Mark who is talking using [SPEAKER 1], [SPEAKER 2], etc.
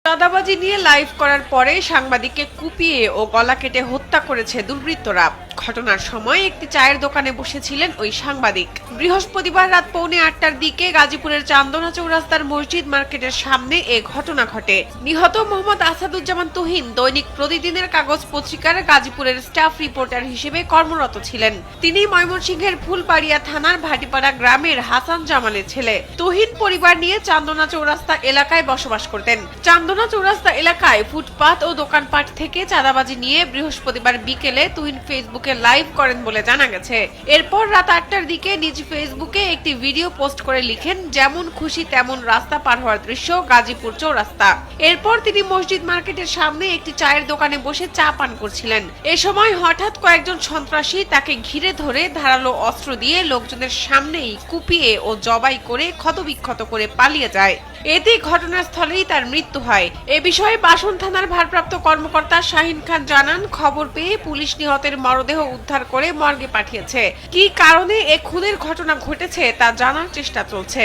[SPEAKER 1] চাঁদাবাজি নিয়ে লাইভ করার পরে সাংবাদিককে কুপিয়ে ও গলা কেটে হত্যা করেছে দুর্বৃত্তরা। ঘটনার সময় একটি চায়ের দোকানে বসেছিলেন ওই সাংবাদিক। বৃহস্পতিবার রাত 8:45টার দিকে গাজীপুরের চান্দনা চৌরাস্তার মসজিদ মার্কেটের সামনে এ ঘটনা ঘটে। নিহত মোহাম্মদ আসাদুজ্জামান তুহিন দৈনিক প্রতিদিনের কাগজ পত্রিকার গাজীপুরের স্টাফ রিপোর্টার হিসেবে কর্মরত ছিলেন। তিনি ময়মনসিংহের ফুলবাড়িয়া থানার ভাটিপাড়া গ্রামের হাসান জামালের ছেলে। তুহিন পরিবার নিয়ে চান্দনা চৌরাস্তা এলাকায় বসবাস করতেন। চান্দনা চৌরাস্তা এলাকায় ফুটপাত ও দোকানপাট থেকে চাঁদাবাজি নিয়ে বৃহস্পতিবার বিকেলে তুহিন ফেসবুকে লাইভ করেন বলে জানা গেছে। এরপর রাত 8টার দিকে নিজ ফেসবুকে একটি ভিডিও পোস্ট করে লিখেন, যেমন খুশি তেমন রাস্তা পার হওয়ার দৃশ্য গাজীপুর চৌরাস্তা। এরপর তিনি মসজিদ মার্কেটের সামনে একটি চায়ের দোকানে বসে চা পান করছিলেন। এ সময় হঠাৎ কয়েকজন সন্ত্রাসী তাকে ঘিরে ধরে ধারালো অস্ত্র দিয়ে লোকজনের সামনেই কুপিয়ে ও জবাই করে ক্ষতবিক্ষত করে পালিয়ে যায়। এতে ঘটনাস্থলেই তার মৃত্যু হয়। এ বিষয়ে বাসন থানার ভারপ্রাপ্ত কর্মকর্তা শাহিন খান জানান, খবর পেয়ে পুলিশ নিহতের মরদেহ উদ্ধার করে মর্গে পাঠিয়েছে। কি কারণে এ খুনের ঘটনা ঘটেছে তা জানার চেষ্টা চলছে।